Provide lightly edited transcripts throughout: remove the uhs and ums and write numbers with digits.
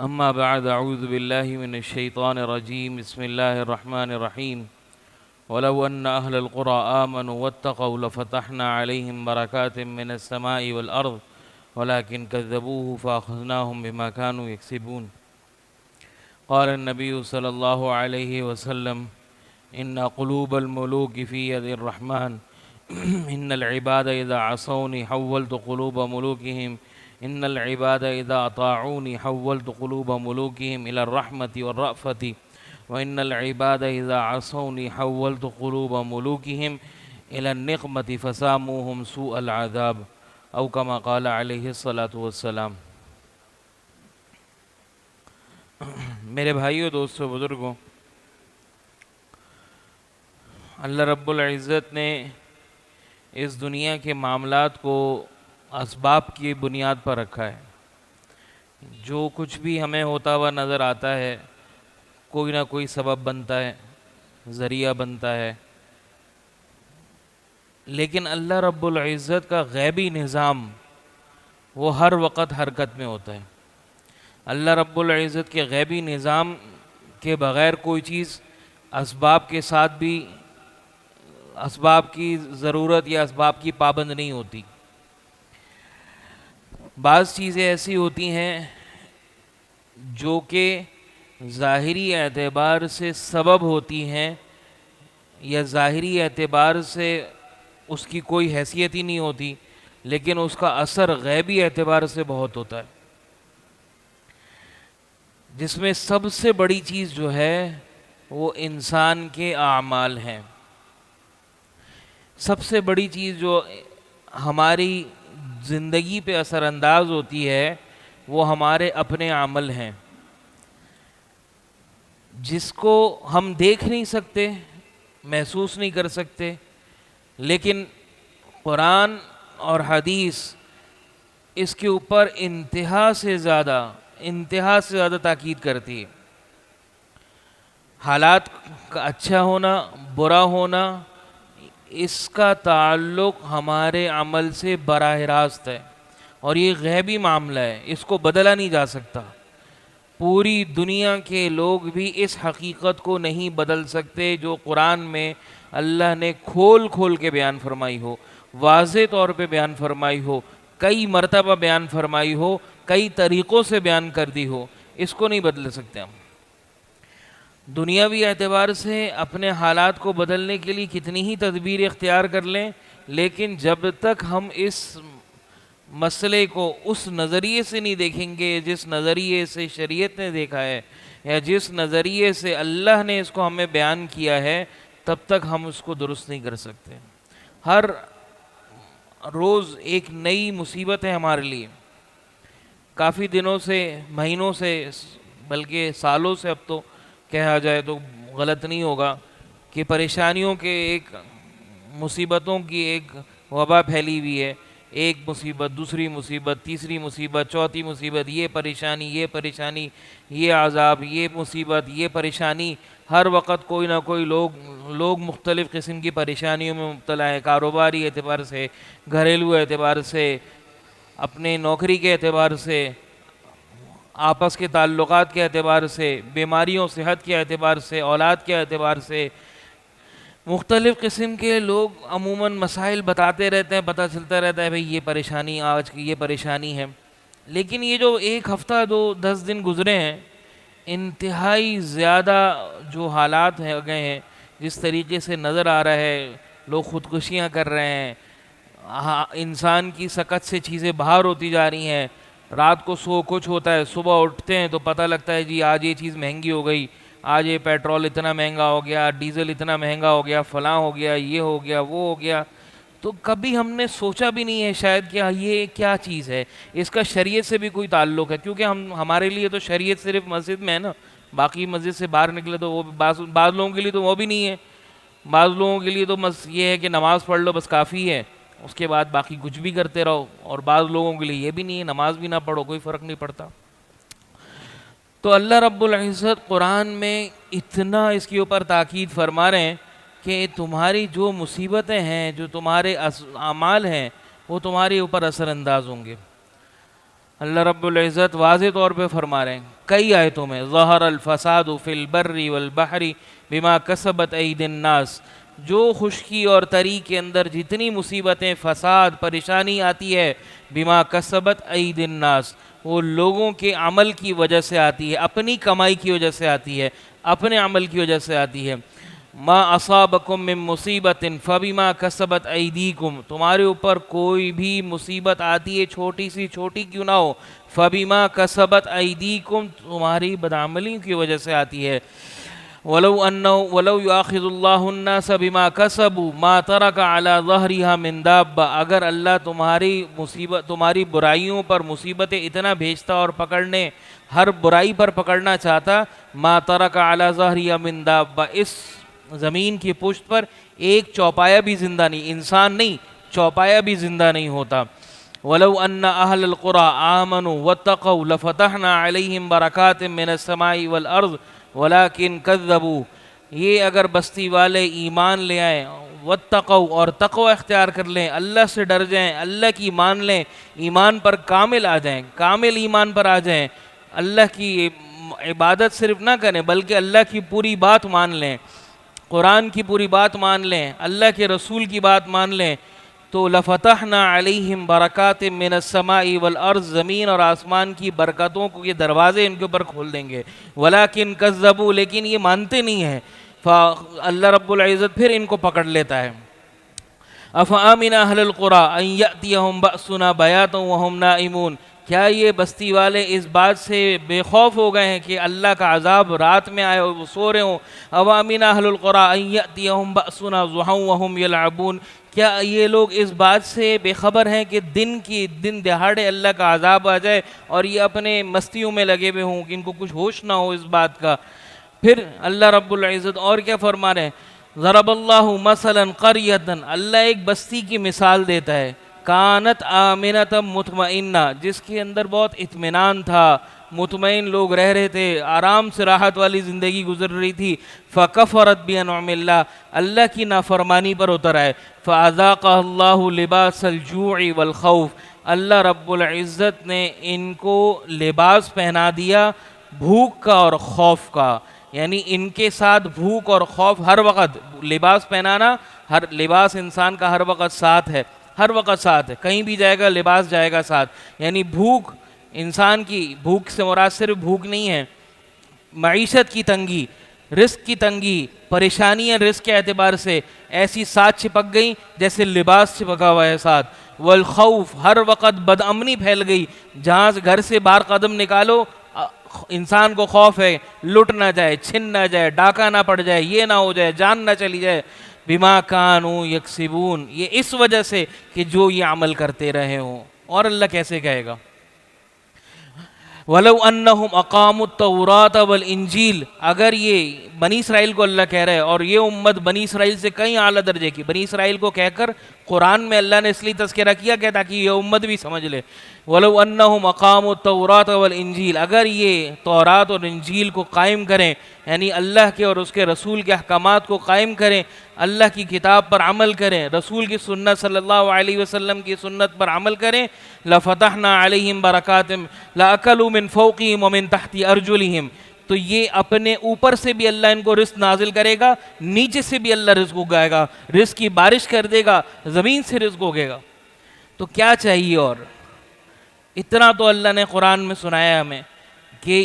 أما بعد أعوذ بالله من الشيطان الرجيم بسم الله الرحمن الرحيم ولو أن أهل القرى آمنوا واتقوا لفتحنا عليهم بركات من السماء والأرض ولكن كذبوه فأخذناهم بما كانوا يكسبون. قال النبي صلى الله عليه وسلم إن قلوب الملوك في يد الرحمن إن العباد إذا عصوني حولت قلوب ملوكهم إن العباد إذا أطاعوني حولت قلوب ملوكهم إلى الرحمة والرأفة وإن العباد إذا عصوني حولت قلوب ملوكهم إلى النقمة فساموهم سوء العذاب أو كما قال عليه الصلاة والسلام. میرے بھائیو، دوستو، بزرگوں، اللہ رب العزت نے اس دنیا کے معاملات کو اسباب کی بنیاد پر رکھا ہے. جو کچھ بھی ہمیں ہوتا ہوا نظر آتا ہے کوئی نہ کوئی سبب بنتا ہے، ذریعہ بنتا ہے، لیکن اللہ رب العزت کا غیبی نظام وہ ہر وقت حرکت میں ہوتا ہے. اللہ رب العزت کے غیبی نظام کے بغیر کوئی چیز اسباب کے ساتھ بھی اسباب کی ضرورت یا اسباب کی پابند نہیں ہوتی. بعض چیزیں ایسی ہوتی ہیں جو کہ ظاہری اعتبار سے سبب ہوتی ہیں یا ظاہری اعتبار سے اس کی کوئی حیثیت ہی نہیں ہوتی، لیکن اس کا اثر غیبی اعتبار سے بہت ہوتا ہے. جس میں سب سے بڑی چیز جو ہے وہ انسان کے اعمال ہیں. سب سے بڑی چیز جو ہماری زندگی پہ اثر انداز ہوتی ہے وہ ہمارے اپنے عمل ہیں، جس کو ہم دیکھ نہیں سکتے، محسوس نہیں کر سکتے، لیکن قرآن اور حدیث اس کے اوپر انتہا سے زیادہ تاکید کرتی ہے. حالات کا اچھا ہونا، برا ہونا، اس کا تعلق ہمارے عمل سے براہ راست ہے، اور یہ غیبی معاملہ ہے، اس کو بدلا نہیں جا سکتا. پوری دنیا کے لوگ بھی اس حقیقت کو نہیں بدل سکتے جو قرآن میں اللہ نے کھول کے بیان فرمائی ہو، واضح طور پہ بیان فرمائی ہو، کئی مرتبہ بیان فرمائی ہو، کئی طریقوں سے بیان کر دی ہو. اس کو نہیں بدل سکتے ہم. دنیاوی اعتبار سے اپنے حالات کو بدلنے کے لیے کتنی ہی تدبیر اختیار کر لیں، لیکن جب تک ہم اس مسئلے کو اس نظریے سے نہیں دیکھیں گے جس نظریے سے شریعت نے دیکھا ہے یا جس نظریے سے اللہ نے اس کو ہمیں بیان کیا ہے، تب تک ہم اس کو درست نہیں کر سکتے. ہر روز ایک نئی مصیبت ہے ہمارے لیے. کافی دنوں سے، مہینوں سے، بلکہ سالوں سے، اب تو کہا جائے تو غلط نہیں ہوگا کہ پریشانیوں کے مصیبتوں کی ایک وبا پھیلی ہوئی ہے. ایک مصیبت، دوسری مصیبت، تیسری مصیبت، چوتھی مصیبت، یہ پریشانی، یہ عذاب، یہ مصیبت، یہ پریشانی. ہر وقت کوئی نہ کوئی لوگ مختلف قسم کی پریشانیوں میں مبتلا ہے. کاروباری اعتبار سے، گھریلو اعتبار سے، اپنے نوکری کے اعتبار سے، آپس کے تعلقات کے اعتبار سے، بیماریوں، صحت کے اعتبار سے، اولاد کے اعتبار سے. مختلف قسم کے لوگ عموماً مسائل بتاتے رہتے ہیں، پتہ چلتا رہتا ہے بھئی یہ پریشانی، آج کی یہ پریشانی ہے. لیکن یہ جو ایک ہفتہ 10 دن گزرے ہیں، انتہائی زیادہ جو حالات گئے ہیں، جس طریقے سے نظر آ رہا ہے، لوگ خودکشیاں کر رہے ہیں، انسان کی سکت سے چیزیں باہر ہوتی جا رہی ہیں. رات کو سو کچھ ہوتا ہے، صبح اٹھتے ہیں تو پتہ لگتا ہے جی آج یہ چیز مہنگی ہو گئی، آج یہ پیٹرول اتنا مہنگا ہو گیا، ڈیزل اتنا مہنگا ہو گیا، فلاں ہو گیا، یہ ہو گیا، وہ ہو گیا. تو کبھی ہم نے سوچا بھی نہیں ہے شاید کہ یہ کیا چیز ہے، اس کا شریعت سے بھی کوئی تعلق ہے. کیونکہ ہمارے لیے تو شریعت صرف مسجد میں ہے نا، باقی مسجد سے باہر نکلے تو وہ بعض لوگوں کے لیے تو وہ بھی نہیں ہے. بعض لوگوں کے لیے تو بس یہ ہے کہ نماز پڑھ لو بس کافی ہے، اس کے بعد باقی کچھ بھی کرتے رہو. اور بعض لوگوں کے لیے یہ بھی نہیں ہے، نماز بھی نہ پڑھو کوئی فرق نہیں پڑتا. تو اللہ رب العزت قرآن میں اتنا اس کے اوپر تاکید فرما رہے ہیں کہ تمہاری جو مصیبتیں ہیں، جو تمہارے اعمال ہیں، وہ تمہارے اوپر اثر انداز ہوں گے. اللہ رب العزت واضح طور پہ فرما رہے ہیں کئی آیتوں میں، ظہر الفساد فی البر والبحر بما کسبت ایدی الناس، جو خشکی اور تری کے اندر جتنی مصیبتیں، فساد، پریشانی آتی ہے، بما کسبت ایدی الناس، وہ لوگوں کے عمل کی وجہ سے آتی ہے، اپنی کمائی کی وجہ سے آتی ہے، اپنے عمل کی وجہ سے آتی ہے۔ ما اصابکم من مصیبت فبما کسبت ایدیکم، تمہارے اوپر کوئی بھی مصیبت آتی ہے، چھوٹی سی چھوٹی کیوں نہ ہو، فبما کسبت ایدیکم، تمہاری بدعملی کی وجہ سے آتی ہے۔ ولو یؤاخذ اللہ الناس بما کسبوا ما ترک علی ظہرها من دابہ، اگر اللہ تمہاری برائیوں پر مصیبتیں اتنا بھیجتا اور پکڑنے، ہر برائی پر پکڑنا چاہتا، ما ترک علی ظہرها من دابہ، اس زمین کی پشت پر ایک چوپایا بھی زندہ نہیں، انسان نہیں، چوپایا بھی زندہ نہیں ہوتا۔ وَلَوْ أَنَّ أَهْلَ الْقُرَىٰ آمَنُوا وَاتَّقَوْا لَفَتَحْنَا عَلَيْهِمْ بَرَكَاتٍ مِّنَ السَّمَاءِ وَالْأَرْضِ وَلَٰكِن كَذَّبُوا، یہ اگر بستی والے ایمان لے آئیں، واتقوا، اور تقوی اختیار کر لیں، اللہ سے ڈر جائیں، اللہ کی مان لیں، ایمان پر کامل آ جائیں، کامل ایمان پر آ جائیں، اللہ کی عبادت صرف نہ کریں بلکہ اللہ کی پوری بات مان لیں، قرآن کی پوری بات مان لیں، اللہ کے رسول کی بات مان لیں، تو لفتحنا علیہم برکات من السماء والارض، زمین اور آسمان کی برکتوں کو یہ دروازے ان کے اوپر کھول دیں گے۔ ولیکن کذبوا، لیکن یہ مانتے نہیں ہیں، اللہ رب العزت پھر ان کو پکڑ لیتا ہے۔ افامن اہل القریٰ ان یأتیہم بأسنا بیاتا وہم نائمون، کیا یہ بستی والے اس بات سے بے خوف ہو گئے ہیں کہ اللہ کا عذاب رات میں آئے اور وہ سو رہے ہوں؟ اوامن اہل القریٰ ان یأتیہم بأسنا ضحی وہم یلعبون، کیا یہ لوگ اس بات سے بے خبر ہیں کہ دن دہاڑے اللہ کا عذاب آ جائے اور یہ اپنے مستیوں میں لگے ہوئے ہوں، کہ ان کو کچھ ہوش نہ ہو اس بات کا؟ پھر اللہ رب العزت اور کیا فرما رہے ہیں؟ ضرب اللہ مثلا قریۃ، اللہ ایک بستی کی مثال دیتا ہے، کانت آمنۃ مطمئنہ، جس کے اندر بہت اطمینان تھا، مطمئن لوگ رہ رہے تھے، آرام سے راحت والی زندگی گزر رہی تھی، فکفرت بانعم اللہ، اللہ کی نافرمانی پر اتر آئے، فاذاقها اللہ لباس الجوع والخوف، اللہ رب العزت نے ان کو لباس پہنا دیا بھوک کا اور خوف کا، یعنی ان کے ساتھ بھوک اور خوف ہر وقت، لباس پہنانا، ہر لباس انسان کا ہر وقت ساتھ ہے، ہر وقت ساتھ ہے، کہیں بھی جائے گا لباس جائے گا ساتھ، یعنی بھوک، انسان کی بھوک سے مراد صرف بھوک نہیں ہے، معیشت کی تنگی، رزق کی تنگی، پریشانیاں رزق کے اعتبار سے ایسی ساتھ چپک گئیں جیسے لباس چپکا ہوا ہے ساتھ، والخوف، ہر وقت بدامنی پھیل گئی، جہاں گھر سے باہر قدم نکالو انسان کو خوف ہے لٹ نہ جائے، چھن نہ جائے، ڈاکہ نہ پڑ جائے، یہ نہ ہو جائے، جان نہ چلی جائے، بما کانوا یکسبون، یہ اس وجہ سے کہ جو یہ عمل کرتے رہے ہوں۔ اور اللہ کیسے کہے گا؟ وَلَوْ أَنَّهُمْ أَقَامُوا التَّوْرَاةَ وَالْإِنْجِيلَ، اگر یہ بنی اسرائیل کو اللہ کہہ رہے ہیں، اور یہ امت بنی اسرائیل سے کئی اعلیٰ درجے کی، بنی اسرائیل کو کہہ کر قرآن میں اللہ نے اس لیے تذکرہ کیا کہ تاکہ یہ امت بھی سمجھ لے، وَلَوْ أَنَّهُمْ أَقَامُوا التَّوْرَاةَ وَالْإِنْجِيلَ، اگر یہ تورات اور انجیل کو قائم کریں، یعنی اللہ کے اور اس کے رسول کے احکامات کو قائم کریں، اللہ کی کتاب پر عمل کریں، رسول کی سنت صلی اللہ علیہ وسلم کی سنت پر عمل کریں، لَفَتَحْنَا عَلَيْهِمْ بَرَكَاتٍ لَأَكَلُوا مِنْ فَوْقِهِمْ وَمِنْ تَحْتِ أَرْجُلِهِمْ، تو یہ اپنے اوپر سے بھی اللہ ان کو رزق نازل کرے گا، نیچے سے بھی اللہ رزق اگائے گا، رزق کی بارش کر دے گا، زمین سے رزق اگے گا۔ تو کیا چاہیے؟ اور اتنا تو اللہ نے قرآن میں سنایا ہمیں کہ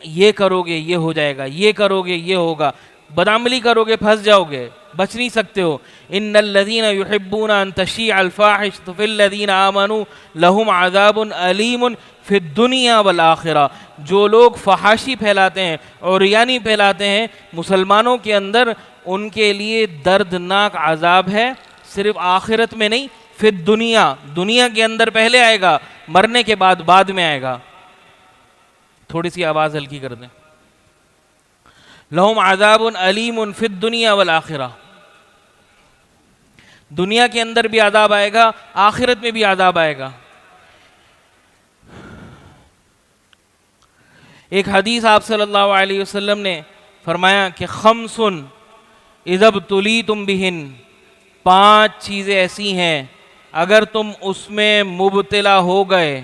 یہ کرو گے یہ ہو جائے گا، یہ کرو گے یہ ہوگا، بدعملی کرو گے پھنس جاؤ گے، بچ نہیں سکتے ہو۔ ان الذین یحبون ان تشیع الفاحشۃ فی الذین آمنوا لہم عذاب علیم فی الدنیا والآخرہ، جو لوگ فحاشی پھیلاتے ہیں، عریانی پھیلاتے ہیں مسلمانوں کے اندر، ان کے لیے دردناک عذاب ہے، صرف آخرت میں نہیں، فی الدنیا، دنیا کے اندر پہلے آئے گا، مرنے کے بعد میں آئے گا۔ تھوڑی سی آواز ہلکی کر دیں۔ لہم عذاب علیم فی الدنیا والآخرہ، دنیا کے اندر بھی عذاب آئے گا، آخرت میں بھی عذاب آئے گا۔ ایک حدیث آپ صلی اللہ علیہ وسلم نے فرمایا کہ خمس اذا ابتلیتم بہن، 5 چیزیں ایسی ہیں اگر تم اس میں مبتلا ہو گئے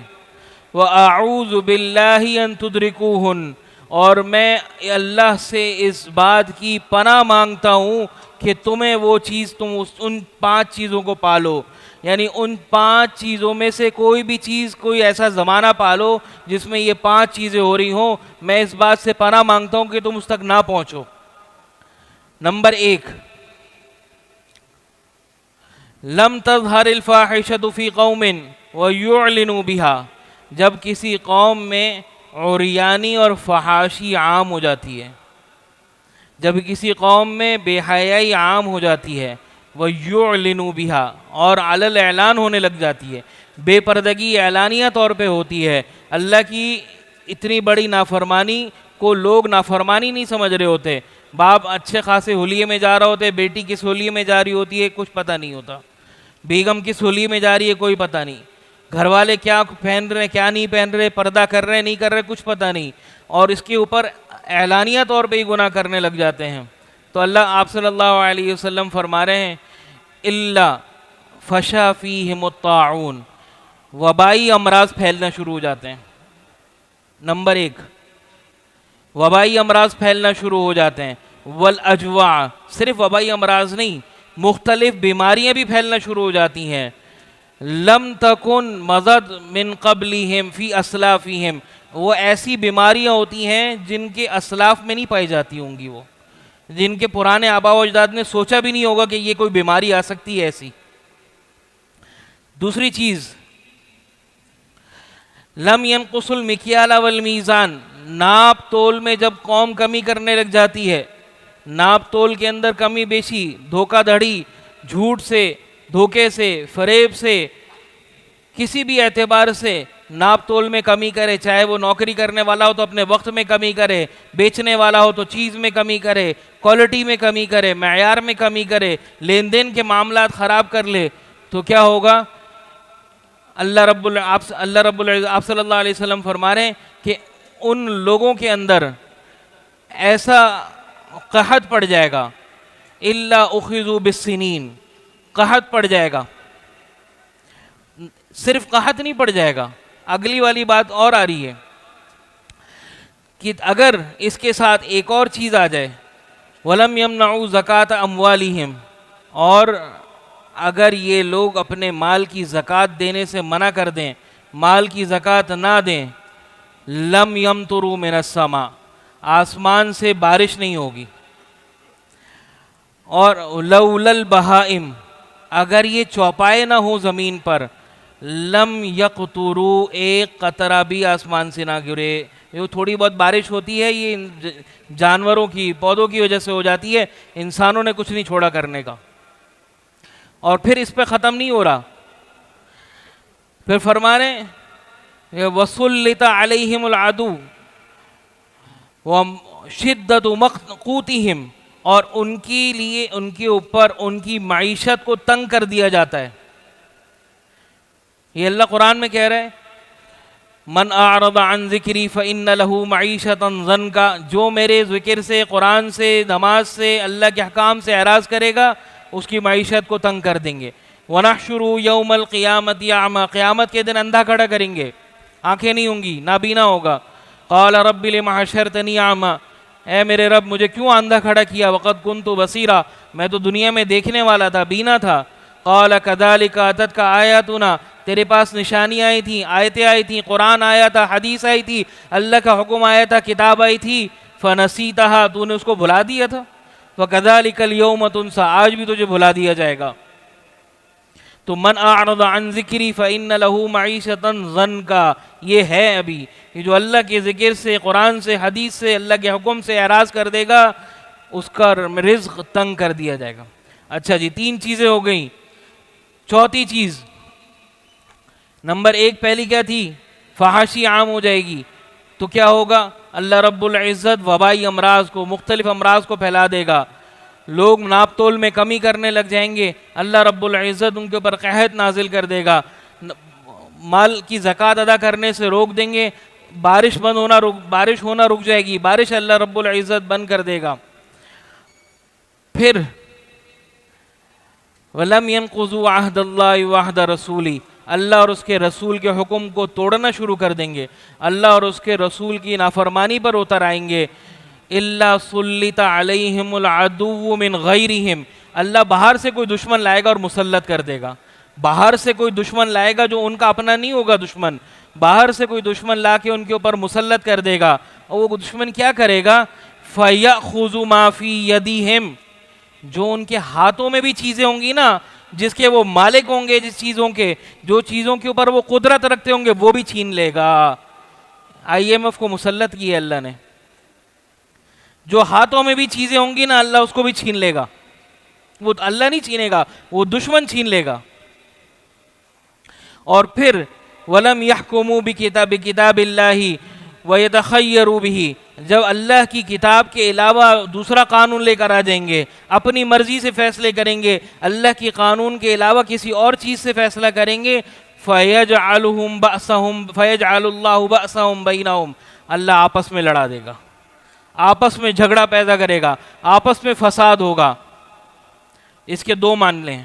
وَأَعُوذُ بِاللَّهِ أَن تُدْرِكُوهُنَّ، اور میں اللہ سے اس بات کی پناہ مانگتا ہوں کہ تمہیں وہ چیز، تم ان 5 چیزوں کو پالو، یعنی ان 5 چیزوں میں سے کوئی بھی چیز، کوئی ایسا زمانہ پالو جس میں یہ 5 چیزیں ہو رہی ہوں، میں اس بات سے پناہ مانگتا ہوں کہ تم اس تک نہ پہنچو۔ نمبر 1، لم تظہر الفاحشۃ فی قوم ویعلنوا بها، جب کسی قوم میں عریانی اور فحاشی عام ہو جاتی ہے، جب کسی قوم میں بے حیائی عام ہو جاتی ہے، وَيُعْلِنُوا بِهَا، اور علی الاعلان ہونے لگ جاتی ہے، بے پردگی اعلانیہ طور پہ ہوتی ہے، اللہ کی اتنی بڑی نافرمانی کو لوگ نافرمانی نہیں سمجھ رہے ہوتے، باپ اچھے خاصے حلیے میں جا رہا ہوتے، بیٹی کس حلیے میں جا رہی ہوتی ہے کچھ پتہ نہیں ہوتا، بیگم کس حلیے میں جا رہی ہے کوئی پتہ نہیں، گھر والے کیا پہن رہے کیا نہیں پہن رہے، پردہ کر رہے نہیں کر رہے کچھ پتہ نہیں، اور اس کے اوپر اعلانیہ طور پہ ہی گناہ کرنے لگ جاتے ہیں۔ تو اللہ آپ صلی اللہ علیہ وسلم فرما رہے ہیں الا فشا فیہم الطاعون، وبائی امراض پھیلنا شروع ہو جاتے ہیں۔ نمبر 1، وبائی امراض پھیلنا شروع ہو جاتے ہیں، والاجواع، صرف وبائی امراض نہیں، مختلف بیماریاں بھی پھیلنا شروع ہو جاتی ہیں۔ لم تکن مضت من قبلہم فی اسلافہم، وہ ایسی بیماریاں ہوتی ہیں جن کے اسلاف میں نہیں پائی جاتی ہوں گی، وہ جن کے پرانے آباء و اجداد نے سوچا بھی نہیں ہوگا کہ یہ کوئی بیماری آ سکتی ہے ایسی۔ دوسری چیز، لم ينقص المکیال والمیزان، ناپ تول میں جب قوم کمی کرنے لگ جاتی ہے، ناپ تول کے اندر کمی بیشی، دھوکہ دھڑی، جھوٹ سے، دھوکے سے، فریب سے، کسی بھی اعتبار سے ناپ تول میں کمی کرے، چاہے وہ نوکری کرنے والا ہو تو اپنے وقت میں کمی کرے، بیچنے والا ہو تو چیز میں کمی کرے، کوالٹی میں کمی کرے، معیار میں کمی کرے، لین دین کے معاملات خراب کر لے، تو کیا ہوگا؟ اللہ رب العزت آپ صلی اللہ علیہ وسلم فرما رہے ہیں کہ ان لوگوں کے اندر ایسا قحط پڑ جائے گا، الا اخذوا بالسنین، قحط پڑ جائے گا، صرف قحط نہیں پڑ جائے گا، اگلی والی بات اور آ رہی ہے کہ اگر اس کے ساتھ ایک اور چیز آ جائے، وَلَمْ يَمْنَعُوا زَكَاةَ أَمْوَالِهِمْ، اور اگر یہ لوگ اپنے مال کی زکوٰۃ دینے سے منع کر دیں، مال کی زکوٰۃ نہ دیں، لَمْ يَمْطُرُوا مِنَ السَّمَاءِ، آسمان سے بارش نہیں ہوگی، اور لَوْلَا الْبَهَائِمْ، اگر یہ چوپائے نہ ہوں زمین پر، لم یقطروا، ایک قطرہ بھی آسمان سے نہ گرے، جو تھوڑی بہت بارش ہوتی ہے یہ جانوروں کی، پودوں کی وجہ سے ہو جاتی ہے، انسانوں نے کچھ نہیں چھوڑا کرنے کا۔ اور پھر اس پہ ختم نہیں ہو رہا، پھر فرما رہے ہیں وَسُلِّطَ عَلَيْهِمُ الْعَدُوُّ وَشِدَّةُ مَقْتُوتِهِمْ، اور ان کے لیے، ان کے اوپر ان کی معیشت کو تنگ کر دیا جاتا ہے۔ یہ اللہ قرآن میں کہہ رہے ہیں من اعرض عن ذکری فإن له معیشۃ ضنکا، جو میرے ذکر سے، قرآن سے، نماز سے، اللہ کے حکام سے اعراض کرے گا اس کی معیشت کو تنگ کر دیں گے۔ وَنَحْشُرُ يَوْمَ الْقِيَامَةِ أَعْمَى، قیامت کے دن اندھا کھڑا کریں گے، آنکھیں نہیں ہوں گی، نابینا ہوگا۔ قال رب لم حشرتنی اعمی، اے میرے رب مجھے کیوں اندھا کھڑا کیا، وقد كنت بصیرا، میں تو دنیا میں دیکھنے والا تھا، بینا تھا۔ قال كذلك اتتك آیاتنا، تیرے پاس نشانیاں آئی تھیں، آیتیں آئی تھیں، قرآن آیا تھا، حدیث آئی تھی، اللہ کا حکم آیا تھا، کتاب آئی تھی، فنسیتها، تو نے اس کو بھلا دیا تھا۔ وكذلك اليوم تنسى، آج بھی تجھے بھلا دیا جائے گا۔ تو من اعرض عن ذکری فإن له معیشۃ ضنکا، یہ ہے ابھی یہ جو اللہ کے ذکر سے، قرآن سے، حدیث سے، اللہ کے حکم سے اعراض کر دے گا اس کا رزق تنگ کر دیا جائے گا۔ اچھا جی، 3 چیزیں ہو گئیں، چوتھی چیز، نمبر 1 پہلی کیا تھی؟ فحاشی عام ہو جائے گی، تو کیا ہوگا؟ اللہ رب العزت وبائی امراض کو، مختلف امراض کو پھیلا دے گا، لوگ ناپ تول میں کمی کرنے لگ جائیں گے، اللہ رب العزت ان کے اوپر قحط نازل کر دے گا، مال کی زکوٰۃ ادا کرنے سے روک دیں گے، بارش ہونا رک جائے گی، بارش اللہ رب العزت بند کر دے گا۔ پھر وَلَمْ يَنْقُضُوا عَهْدَ اللَّهِ وَعْهْدَ رَسُولِهِ، اللہ اور اس کے رسول کے حکم کو توڑنا شروع کر دیں گے، اللہ اور اس کے رسول کی نافرمانی پر اتر آئیں گے، الا سلط علیہم العدو من غیرہم، اللہ باہر سے کوئی دشمن لائے گا اور مسلط کر دے گا، باہر سے کوئی دشمن لائے گا جو ان کا اپنا نہیں ہوگا دشمن، باہر سے کوئی دشمن لا کے ان کے اوپر مسلط کر دے گا، اور وہ دشمن کیا کرے گا؟ فَيَأْخُذُ مَا فِي يَدِهِمْ، جو ان کے ہاتھوں میں بھی چیزیں ہوں گی نا، جس کے وہ مالک ہوں گے، جس چیزوں کے، جو چیزوں کے اوپر وہ قدرت رکھتے ہوں گے، وہ بھی چھین لے گا۔ IMF کو مسلط کی ہے اللہ نے، جو ہاتھوں میں بھی چیزیں ہوں گی نا، اللہ اس کو بھی چھین لے گا، وہ اللہ نہیں چھینے گا، وہ دشمن چھین لے گا۔ اور پھر وَلَمْ يَحْكُمُوا بِكِتَابِ اللَّهِ وَيَتَخَيَّرُوا بِهِ، جب اللہ کی کتاب کے علاوہ دوسرا قانون لے کر آ جائیں گے، اپنی مرضی سے فیصلے کریں گے، اللہ کی قانون کے علاوہ کسی اور چیز سے فیصلہ کریں گے، فَيَجْعَلُ اللَّهُ بَأْسَهُمْ بَيْنَهُمْ، اللہ آپس میں لڑا دے گا، آپس میں جھگڑا پیدا کرے گا، آپس میں فساد ہوگا۔ اس کے دو معنی ہیں،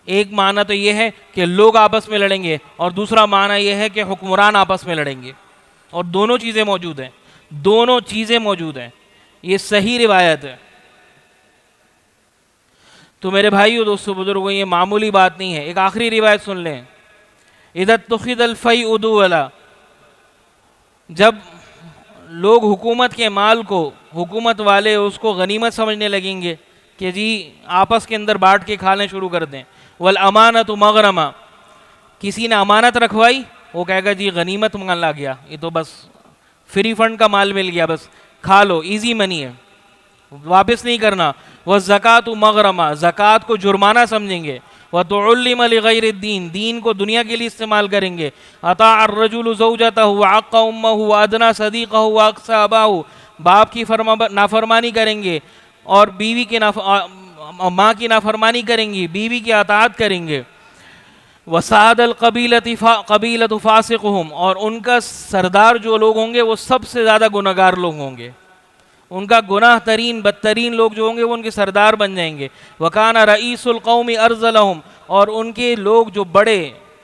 ایک معنی تو یہ ہے کہ لوگ آپس میں لڑیں گے، اور دوسرا معنی یہ ہے کہ حکمران آپس میں لڑیں گے، اور دونوں چیزیں موجود ہیں، دونوں چیزیں موجود ہیں، یہ صحیح روایت ہے۔ تو میرے بھائیو، دوستو، بزرگوں، یہ معمولی بات نہیں ہے۔ ایک آخری روایت سن لیں، اِذَا اتُّخِذَ الْفَيْءُ دُوَلًا، جب لوگ حکومت کے مال کو، حکومت والے اس کو غنیمت سمجھنے لگیں گے کہ جی آپس کے اندر بانٹ کے کھانے شروع کر دیں، وَالْأَمَانَةُ مَغْرَمًا، کسی نے امانت رکھوائی، وہ کہے گا جی غنیمت مال آ گیا، یہ تو بس فری فنڈ کا مال مل گیا، بس کھا لو، ایزی منی ہے، واپس نہیں کرنا۔ وَالزَّكَاةُ مَغْرَمًا، زکوٰۃ کو جرمانہ سمجھیں گے۔ وَتُعُلِّمَ لِغَيْرِ الدِّينِ، دین کو دنیا کے لیے استعمال کریں گے۔ أَطَاعَ الرَّجُلُ زَوْجَتَهُ وَعَقَّ أُمَّهُ وَأَدْنَىٰ صَدِيقَهُ وَأَقْصَىٰ أَبَاهُ، باپ کی نافرمانی کریں گے، اور بیوی کی ماں کی نافرمانی کریں گی، بیوی کی اطاعت کریں گے۔ وَسَادَ الْقَبِيلَةُ قَبِيلَةُ فَاسِقُهُمْ، اور ان کا سردار جو لوگ ہوں گے وہ سب سے زیادہ گناہگار لوگ ہوں گے، ان کا گناہ ترین بدترین لوگ جو ہوں گے وہ ان کے سردار بن جائیں گے۔ وَكَانَ رَئِيسُ الْقَوْمِ أَرْذَلَهُمْ، اور ان کے لوگ جو بڑے،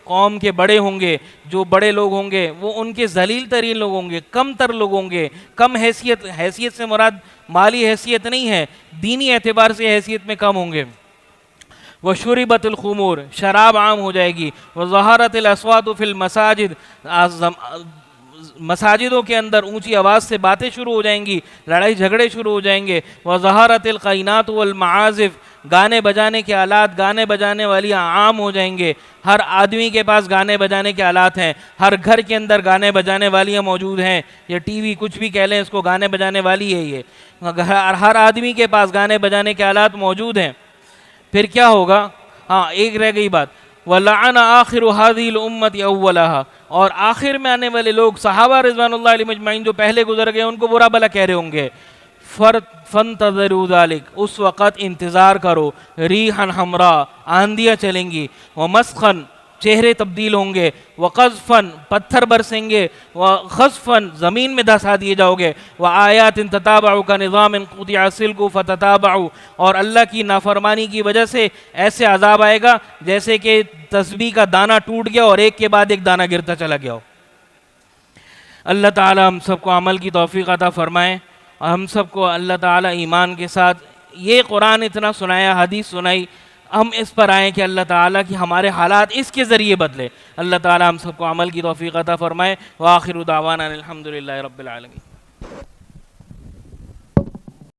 قوم کے بڑے ہوں گے، جو بڑے لوگ ہوں گے وہ ان کے ذلیل ترین لوگ ہوں گے، کم تر لوگ ہوں گے، کم حیثیت، حیثیت سے مراد مالی حیثیت نہیں ہے، دینی اعتبار سے حیثیت میں کم ہوں گے۔ وَشُرِبَتِ الْخُمُورِ، شراب عام ہو جائے گی۔ وَظَهَرَتِ الْأَصْوَاتُ فِي الْمَسَاجِدِ، مساجدوں کے اندر اونچی آواز سے باتیں شروع ہو جائیں گی، لڑائی جھگڑے شروع ہو جائیں گے۔ وَظَهَرَتِ الْقَيْنَاتُ وَالْمَعَازِفُ، گانے بجانے کے آلات، گانے بجانے والی عام ہو جائیں گے، ہر آدمی کے پاس گانے بجانے کے آلات ہیں، ہر گھر کے اندر گانے بجانے والیاں موجود ہیں، یہ ٹی وی کچھ بھی کہہ لیں، اس کو گانے بجانے والی ہے، یہ ہر آدمی کے پاس گانے بجانے کے آلات موجود ہیں۔ پھر کیا ہوگا؟ ہاں، ایک رہ گئی بات، وَلَعَنَ آخِرُ هَذِهِ الْأُمَّةِ أَوَّلَهَا، اور آخر میں آنے والے لوگ صحابہ رضوان اللہ علیہم اجمعین جو پہلے گزر گئے ان کو برا بھلا کہہ رہے ہوں گے۔ فَانْتَظِرُوا ذَلِكَ، اس وقت انتظار کرو، رِيحًا حَمْرَاء، آندیاں چلیں گی، وَمَسْخًا، چہرے تبدیل ہوں گے، وَقَذْفًا، پتھر برسیں گے، وَخَسْفًا، زمین میں دھسا دیے جاؤ گے، وَآيَاتٍ تَتَابَعُ كَنِظَامٍ قُطِعَ سِلْكُهُ فَتَتَابَعُوا، اور اللہ کی نافرمانی کی وجہ سے ایسے عذاب آئے گا جیسے کہ تسبیح کا دانہ ٹوٹ گیا اور ایک کے بعد ایک دانہ گرتا چلا گیا ہو۔ اللہ تعالی ہم سب کو عمل کی توفیق عطا فرمائے، اور ہم سب کو اللہ تعالی ایمان کے ساتھ یہ قرآن اتنا سنایا، حدیث سنائی، ہم اس پر آئیں کہ اللہ تعالیٰ کی ہمارے حالات اس کے ذریعے بدلے۔ اللہ تعالیٰ ہم سب کو عمل کی توفیق عطا فرمائے۔ وآخر دعوانا الحمدللہ رب العالمین۔